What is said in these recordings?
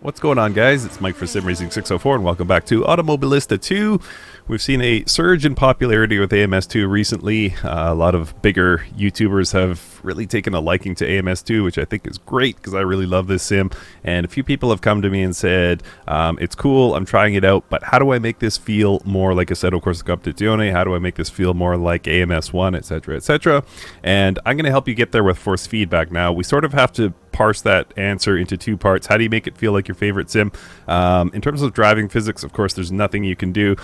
What's going on, guys? It's Mike for SimRacing604 and welcome back to Automobilista 2. We've seen a surge in popularity with AMS2 recently. A lot of bigger YouTubers have really taken a liking to AMS2, which I think is great because I really love this sim. And a few people have come to me and said, it's cool, I'm trying it out, but how do I make this feel more like Assetto Corsa Competizione? How do I make this feel more like AMS1, etc., etc.? And I'm going to help you get there with force feedback. Now, we sort of have to parse that answer into two parts. How do you make it feel like your favorite sim? In terms of driving physics, of course, there's nothing you can do.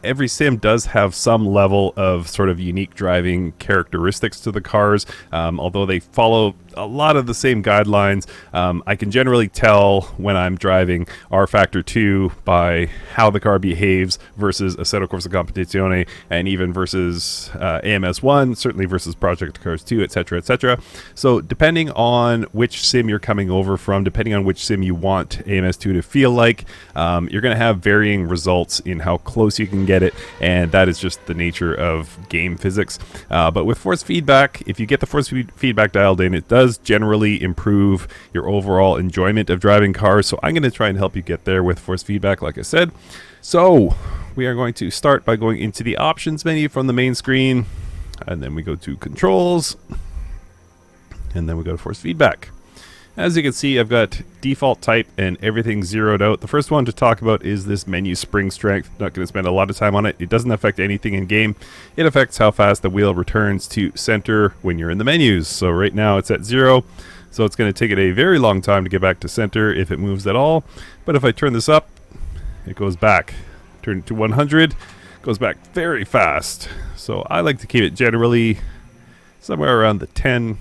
Every sim does have some level of sort of unique driving characteristics to the cars, although they follow a lot of the same guidelines. I can generally tell when I'm driving R Factor 2 by how the car behaves versus Assetto Corsa Competizione, and even versus AMS1, certainly versus Project Cars 2, etc., etc. So depending on which sim you're coming over from, depending on which sim you want AMS2 to feel like, you're going to have varying results in how close you can get it, and that is just the nature of game physics. But with force feedback, if you get the force feedback dialed in, it does generally improve your overall enjoyment of driving cars. So I'm going to try and help you get there with force feedback, like I said. So we are going to start by going into the options menu from the main screen, and then we go to controls, and then we go to force feedback. As you can see, I've got default type and everything zeroed out. The first one to talk about is this menu spring strength. Not going to spend a lot of time on it. It doesn't affect anything in game. It affects how fast the wheel returns to center when you're in the menus. So right now it's at 0. So it's going to take it a very long time to get back to center if it moves at all. But if I turn this up, it goes back. Turn it to 100, it goes back very fast. So I like to keep it generally somewhere around the 10,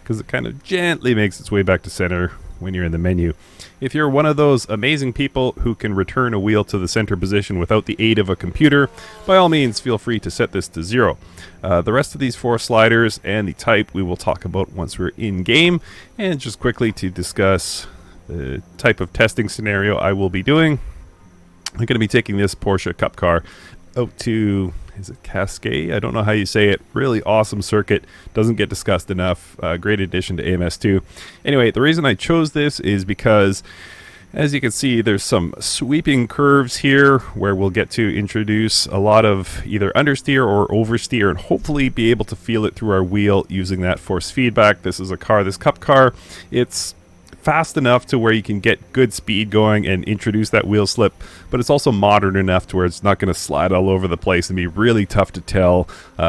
because it kind of gently makes its way back to center when you're in the menu. If you're one of those amazing people who can return a wheel to the center position without the aid of a computer, by all means feel free to set this to 0. The rest of these 4 sliders and the type we will talk about once we're in game. And just quickly to discuss the type of testing scenario I will be doing, I'm going to be taking this Porsche Cup car out to, is it Cascade? I don't know how you say it. Really awesome circuit. Doesn't get discussed enough. Great addition to AMS2. Anyway, the reason I chose this is because, as you can see, there's some sweeping curves here where we'll get to introduce a lot of either understeer or oversteer and hopefully be able to feel it through our wheel using that force feedback. This is a car, this Cup car, it's fast enough to where you can get good speed going and introduce that wheel slip, but it's also modern enough to where it's not going to slide all over the place and be really tough to tell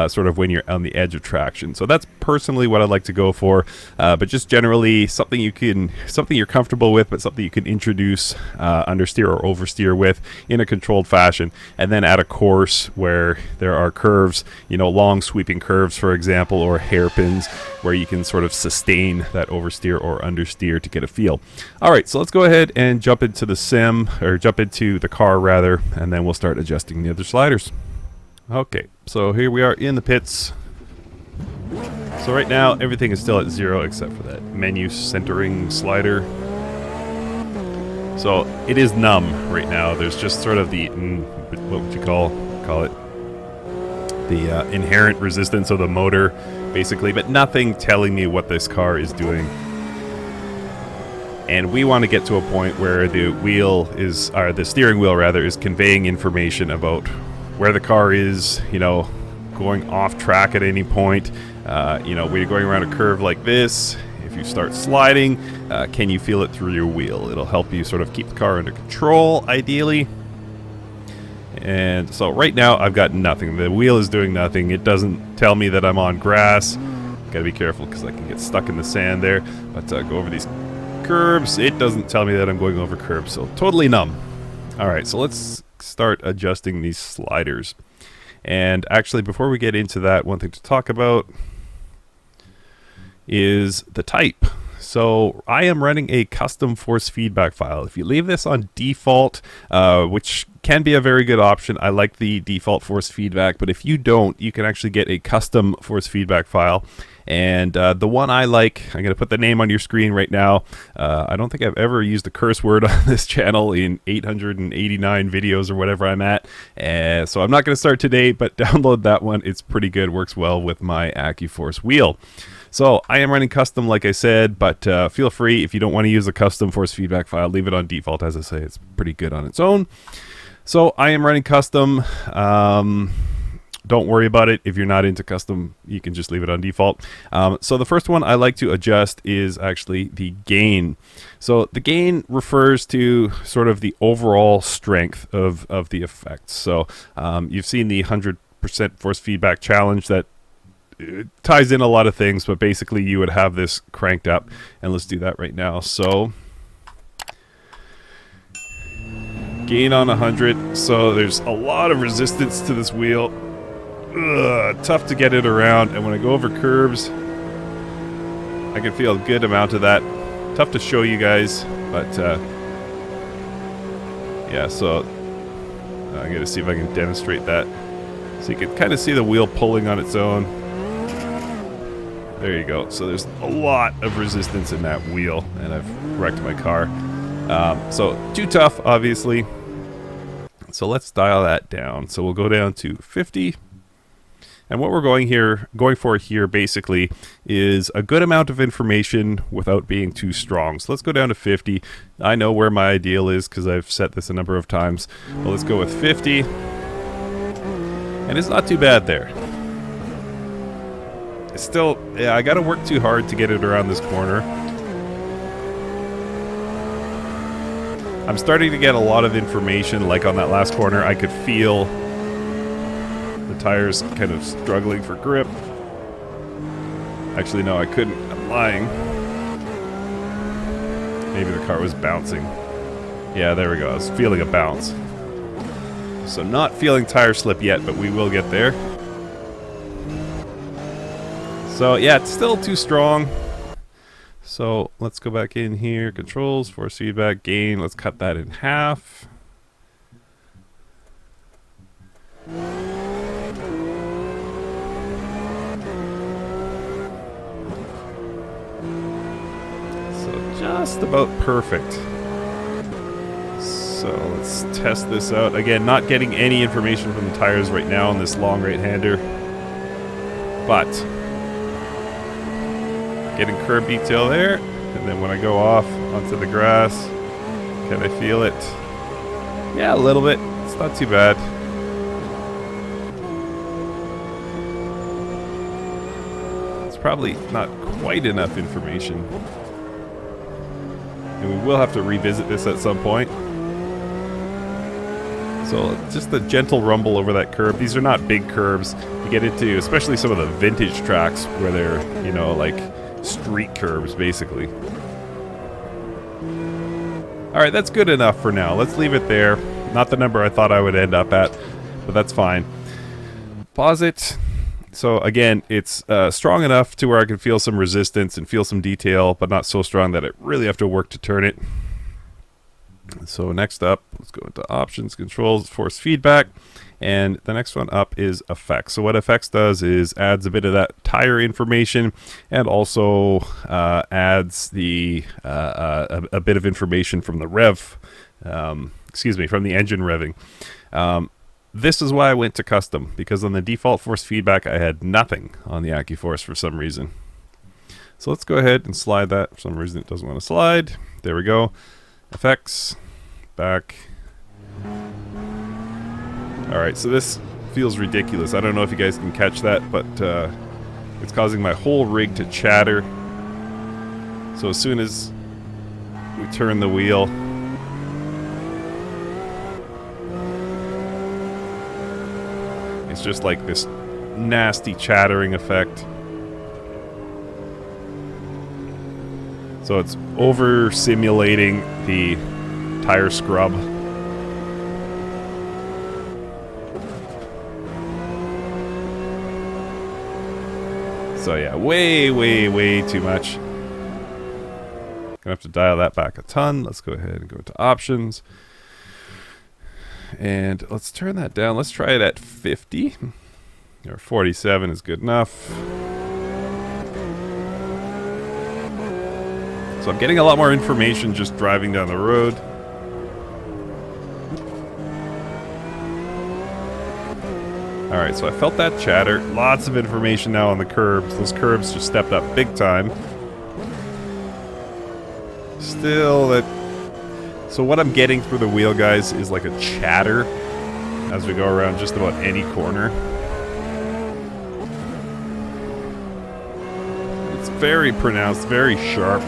sort of when you're on the edge of traction. So that's personally what I like to go for, but just generally something you're comfortable with, but something you can introduce understeer or oversteer with in a controlled fashion. And then at a course where there are curves, long sweeping curves, for example, or hairpins, where you can sort of sustain that oversteer or understeer to get a feel. All right, so let's go ahead and jump into the sim, or jump into the car rather, and then we'll start adjusting the other sliders. Okay, so here we are in the pits. So right now everything is still at 0 except for that menu centering slider. So it is numb right now. There's just sort of the what would you call it, the inherent resistance of the motor basically, but nothing telling me what this car is doing. And we want to get to a point where the steering wheel rather, is conveying information about where the car is, going off track at any point. When you're going around a curve like this, if you start sliding, can you feel it through your wheel? It'll help you sort of keep the car under control, ideally. And so right now I've got nothing. The wheel is doing nothing. It doesn't tell me that I'm on grass. Gotta be careful because I can get stuck in the sand there. But go over these curves, it doesn't tell me that I'm going over curves, so totally numb. Alright, so let's start adjusting these sliders. And actually, before we get into that, one thing to talk about is the type. So I am running a custom force feedback file. If you leave this on default, which can be a very good option. I like the default force feedback, but if you don't, you can actually get a custom force feedback file. And the one I like, I'm going to put the name on your screen right now. I don't think I've ever used a curse word on this channel in 889 videos or whatever I'm at. So I'm not going to start today, but download that one. It's pretty good. Works well with my AccuForce wheel. So I am running custom, like I said, but feel free, if you don't want to use a custom force feedback file, leave it on default. As I say, it's pretty good on its own. So I am running custom. Don't worry about it. If you're not into custom, you can just leave it on default. So the first one I like to adjust is actually the gain. So the gain refers to sort of the overall strength of the effect. So you've seen the 100% force feedback challenge that ties in a lot of things, but basically you would have this cranked up. And let's do that right now. So gain on 100. So there's a lot of resistance to this wheel. Tough to get it around, and when I go over curbs, I can feel a good amount of that. Tough to show you guys, but yeah, so I'm going to see if I can demonstrate that. So you can kind of see the wheel pulling on its own. There you go. So there's a lot of resistance in that wheel, and I've wrecked my car. So too tough, obviously. So let's dial that down. So we'll go down to 50. And what we're going for here basically is a good amount of information without being too strong. So let's go down to 50. I know where my ideal is because I've set this a number of times. Well, let's go with 50. And it's not too bad there. It's still, yeah, I gotta work too hard to get it around this corner. I'm starting to get a lot of information, like on that last corner. I could feel the tires kind of struggling for grip. Actually, no, I couldn't. I'm lying. Maybe the car was bouncing. Yeah, there we go. I was feeling a bounce. So not feeling tire slip yet, but we will get there. So yeah, it's still too strong. So let's go back in here. Controls, force feedback, gain. Let's cut that in half. Just about perfect. So let's test this out. Again, not getting any information from the tires right now on this long right-hander, but getting curb detail there. And then when I go off onto the grass, can I feel it? Yeah, a little bit. It's not too bad. It's probably not quite enough information. And we will have to revisit this at some point. So just a gentle rumble over that curb. These are not big curbs. You get into, especially some of the vintage tracks where they're, you know, like street curbs, basically. Alright, that's good enough for now. Let's leave it there. Not the number I thought I would end up at, but that's fine. Pause it. So again, it's strong enough to where I can feel some resistance and feel some detail, but not so strong that I really have to work to turn it. So next up, let's go into options, controls, force feedback, and the next one up is effects. So what effects does is adds a bit of that tire information, and also adds the a bit of information from the rev, from the engine revving. This is why I went to custom, because on the default force feedback I had nothing on the AccuForce for some reason. So let's go ahead and slide that. For some reason it doesn't want to slide. There we go. Effects, back. Alright, so this feels ridiculous. I don't know if you guys can catch that, but it's causing my whole rig to chatter. So as soon as we turn the wheel, it's just like this nasty chattering effect. So it's over simulating the tire scrub. So yeah, way too much. Gonna have to dial that back a ton. Let's go ahead and go to options. And let's turn that down. Let's try it at 50. Or 47 is good enough. So I'm getting a lot more information just driving down the road. Alright, so I felt that chatter. Lots of information now on the curbs. Those curbs just stepped up big time. Still that... So what I'm getting through the wheel, guys, is like a chatter as we go around just about any corner. It's very pronounced, very sharp.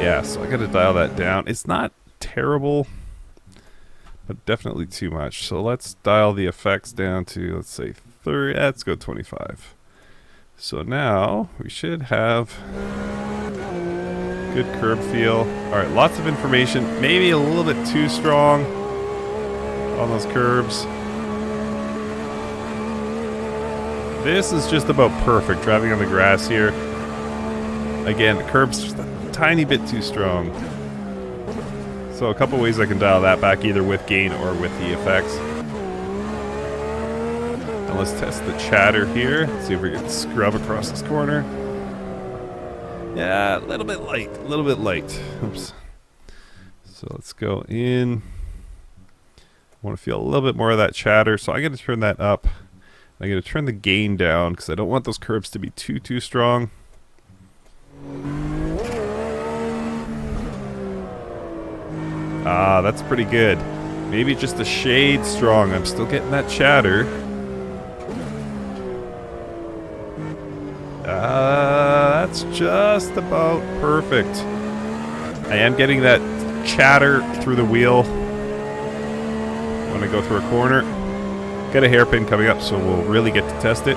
Yeah, so I gotta dial that down. It's not terrible, but definitely too much. So let's dial the effects down to, let's say, 30. Let's go 25. So now we should have good curb feel. Alright, lots of information. Maybe a little bit too strong on those curbs. This is just about perfect driving on the grass here. Again, the curb's just a tiny bit too strong. So a couple ways I can dial that back, either with gain or with the effects. And let's test the chatter here. See if we can scrub across this corner. Yeah, a little bit light. A little bit light. Oops. So let's go in. I want to feel a little bit more of that chatter, so I'm going to turn that up. I'm going to turn the gain down because I don't want those curbs to be too strong. Ah, that's pretty good. Maybe just a shade strong. I'm still getting that chatter. That's just about perfect. I am getting that chatter through the wheel when I go through a corner. Got a hairpin coming up, so we'll really get to test it.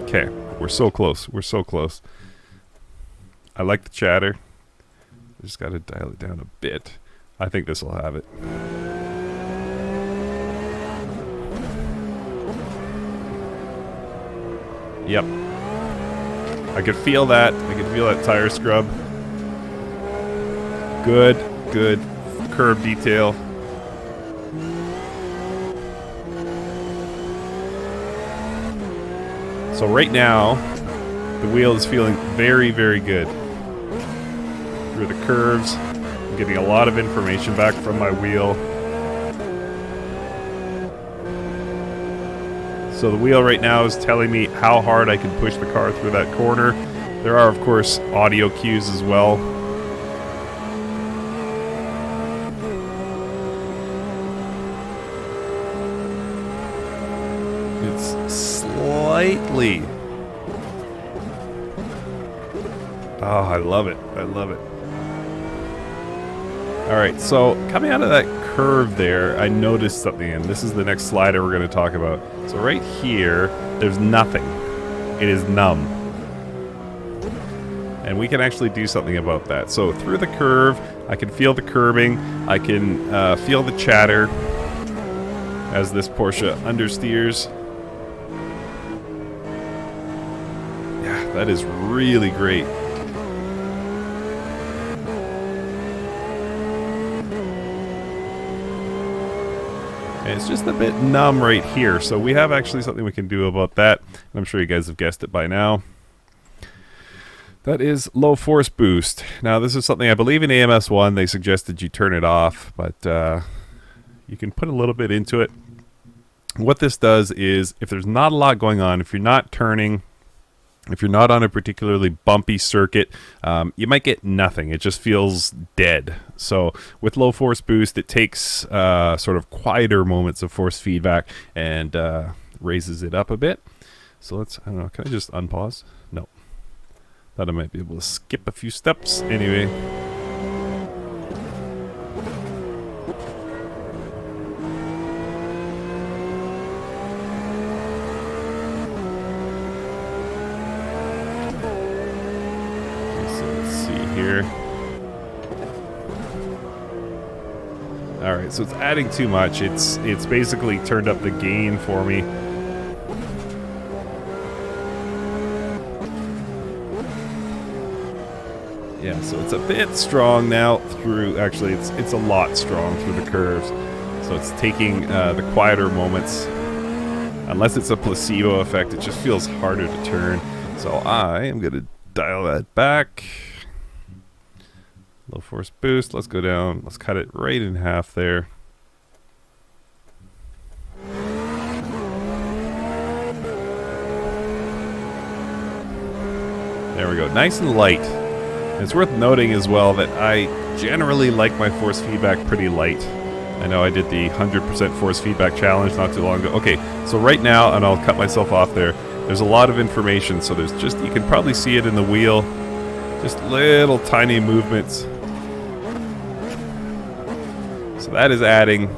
Okay, we're so close. We're so close. I like the chatter. I just got to dial it down a bit. I think this will have it. Yep. I could feel that. I could feel that tire scrub. Good curb detail. So right now, the wheel is feeling very good. Through the curves, I'm getting a lot of information back from my wheel. So the wheel right now is telling me how hard I can push the car through that corner. There are, of course, audio cues as well. It's slightly... Oh, I love it. I love it. Alright, so coming out of that curve there, I noticed something, and this is the next slider we're going to talk about. So right here, there's nothing. It is numb. And we can actually do something about that. So through the curve, I can feel the curbing. I can feel the chatter as this Porsche understeers. Yeah, that is really great. And it's just a bit numb right here, so we have actually something we can do about that. I'm sure you guys have guessed it by now. That is low force boost. Now this is something I believe in AMS1 they suggested you turn it off, but you can put a little bit into it. What this does is, if there's not a lot going on, if you're not turning, if you're not on a particularly bumpy circuit, you might get nothing. It just feels dead. So with low force boost, it takes sort of quieter moments of force feedback and raises it up a bit. So let's, I don't know, can I just unpause? No. Thought I might be able to skip a few steps. Anyway. so it's adding too much. It's basically turned up the gain for me. Yeah, so it's a bit strong now through, actually it's a lot strong through the curves. So it's taking the quieter moments. Unless it's a placebo effect, it just feels harder to turn. So I am going to dial that back. Low force boost, let's go down. Let's cut it right in half there. There we go, nice and light. It's worth noting as well that I generally like my force feedback pretty light. I know I did the 100% force feedback challenge not too long ago. Okay, so right now, and I'll cut myself off there, there's a lot of information, so there's just, you can probably see it in the wheel, just little tiny movements. So that is adding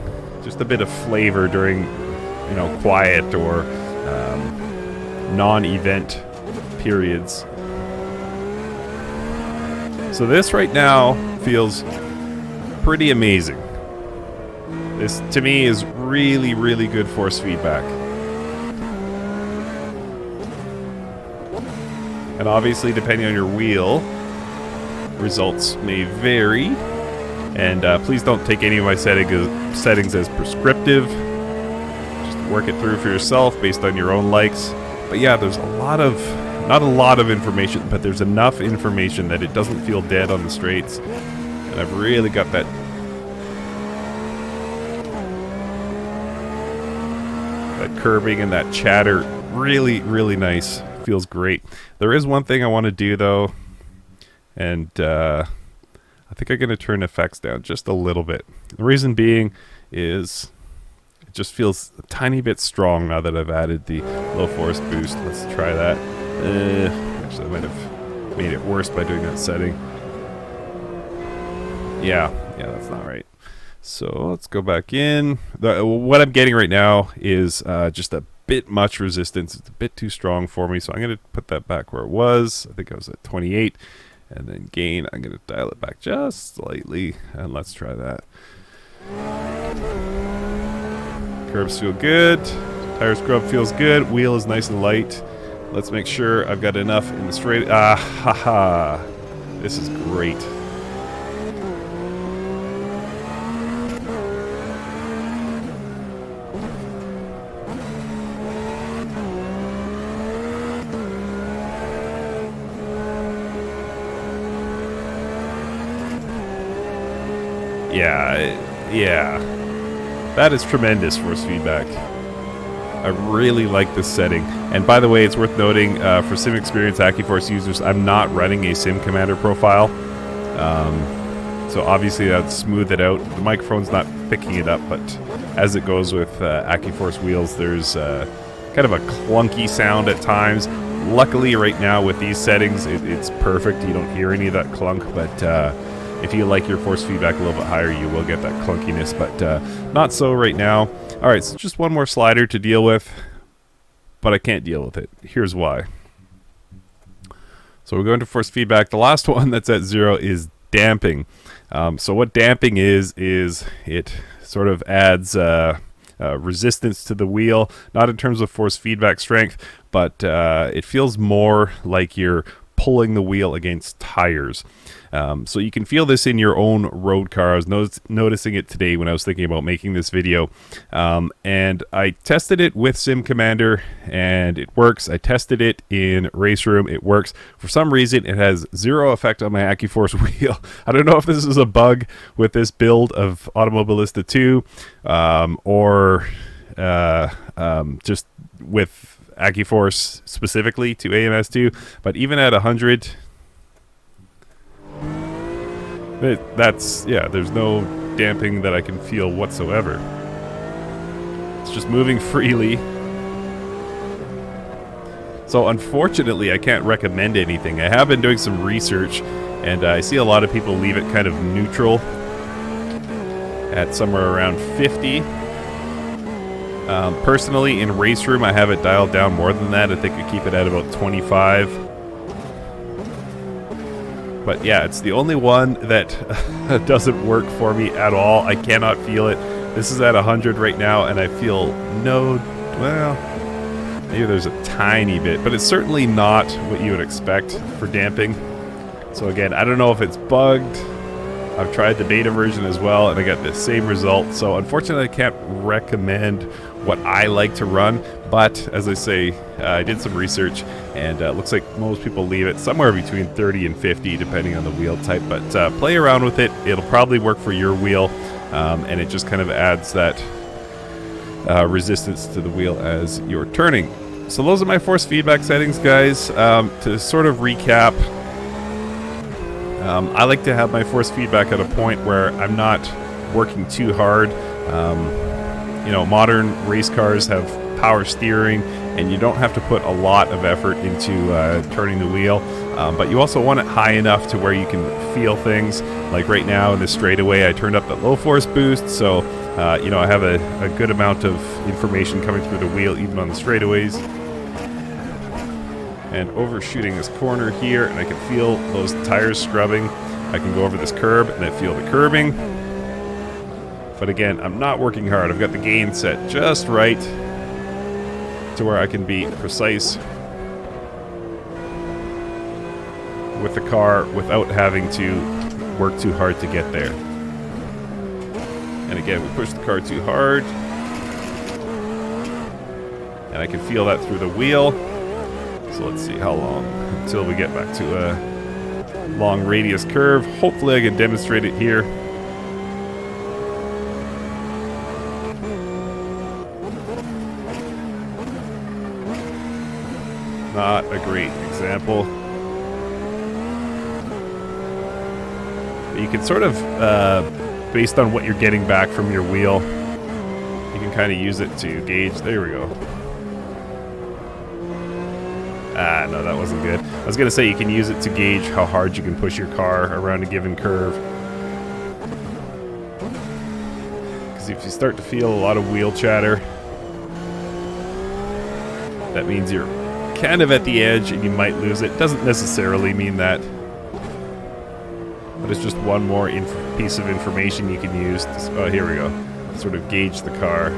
just a bit of flavor during, you know, quiet or non-event periods. So this right now feels pretty amazing. This, to me, is really, really good force feedback. And obviously, depending on your wheel, results may vary. And please don't take any of my settings as prescriptive. Just work it through for yourself based on your own likes. But yeah, there's a lot of, not a lot of information, but there's enough information that it doesn't feel dead on the straights. And I've really got that curving and that chatter really, really nice. Feels great. There is one thing I want to do though, and I think I'm going to turn effects down just a little bit. The reason being is it just feels a tiny bit strong now that I've added the low force boost. Let's try that. Actually, I might have made it worse by doing that setting. Yeah, that's not right. So let's go back in. What I'm getting right now is just a bit much resistance. It's a bit too strong for me, so I'm going to put that back where it was. I think I was at 28. And then gain, I'm going to dial it back just slightly. And let's try that. Curves feel good. Tire scrub feels good. Wheel is nice and light. Let's make sure I've got enough in the straight. Ah, haha. This is great. Yeah. That is tremendous force feedback. I really like this setting. And by the way, it's worth noting for Sim Experience AccuForce users, I'm not running a Sim Commander profile. So obviously I'd smooth it out. The microphone's not picking it up, but as it goes with AccuForce wheels, there's kind of a clunky sound at times. Luckily right now with these settings, it's perfect. You don't hear any of that clunk, but if you like your force feedback a little bit higher, you will get that clunkiness, but not so right now. Alright, so just one more slider to deal with, but I can't deal with it. Here's why. So we're going to force feedback. The last one that's at 0 is damping. So what damping is it sort of adds resistance to the wheel, not in terms of force feedback strength, but it feels more like you're pulling the wheel against tires. So you can feel this in your own road car. I was noticing it today when I was thinking about making this video. And I tested it with Sim Commander and it works. I tested it in Race Room. It works. For some reason, it has zero effect on my AccuForce wheel. I don't know if this is a bug with this build of Automobilista 2 or just with AccuForce specifically to AMS2, but even at 100, there's no damping that I can feel whatsoever. It's just moving freely. So unfortunately, I can't recommend anything. I have been doing some research, and I see a lot of people leave it kind of neutral at somewhere around 50. Personally, in Race Room, I have it dialed down more than that. I think I keep it at about 25. But yeah, it's the only one that doesn't work for me at all. I cannot feel it. This is at 100 right now, and I feel no, well, maybe there's a tiny bit, but it's certainly not what you would expect for damping. So again, I don't know if it's bugged. I've tried the beta version as well, and I got the same result. So unfortunately, I can't recommend what I like to run. But as I say, I did some research, and it looks like most people leave it somewhere between 30 and 50, depending on the wheel type. But play around with it. It'll probably work for your wheel, and it just kind of adds that resistance to the wheel as you're turning. So those are my force feedback settings, guys. To sort of recap, I like to have my force feedback at a point where I'm not working too hard. You know, modern race cars have power steering, and you don't have to put a lot of effort into turning the wheel. But you also want it high enough to where you can feel things. Like right now in the straightaway, I turned up the low force boost, so you know, I have a good amount of information coming through the wheel even on the straightaways. And overshooting this corner here, and I can feel those tires scrubbing. I can go over this curb and I feel the curbing. But again, I'm not working hard. I've got the gain set just right to where I can be precise with the car without having to work too hard to get there. And again, we push the car too hard, and I can feel that through the wheel. So let's see how long until we get back to a long radius curve. Hopefully I can demonstrate it here. Not a great example. But you can sort of, based on what you're getting back from your wheel, you can kind of use it to gauge. There we go. Ah, no, that wasn't good. I was going to say you can use it to gauge how hard you can push your car around a given curve. Because if you start to feel a lot of wheel chatter, that means you're kind of at the edge and you might lose it. Doesn't necessarily mean that, but it's just one more piece of information you can use to, oh, here we go, sort of gauge the car.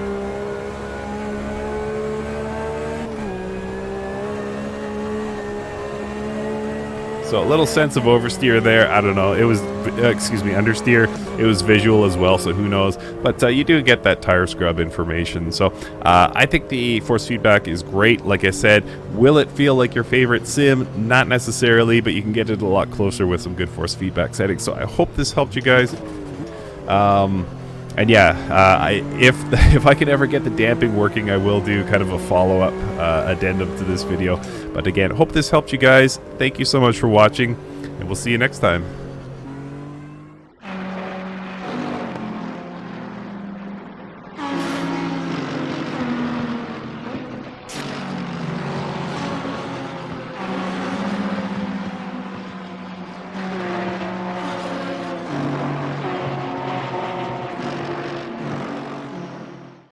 So a little sense of oversteer there. I don't know. It was, excuse me, understeer. It was visual as well, so who knows. But you do get that tire scrub information. So I think the force feedback is great. Like I said, will it feel like your favorite sim? Not necessarily, but you can get it a lot closer with some good force feedback settings. So I hope this helped you guys. And yeah, if I can ever get the damping working, I will do kind of a follow-up addendum to this video. But again, hope this helped you guys. Thank you so much for watching, and we'll see you next time.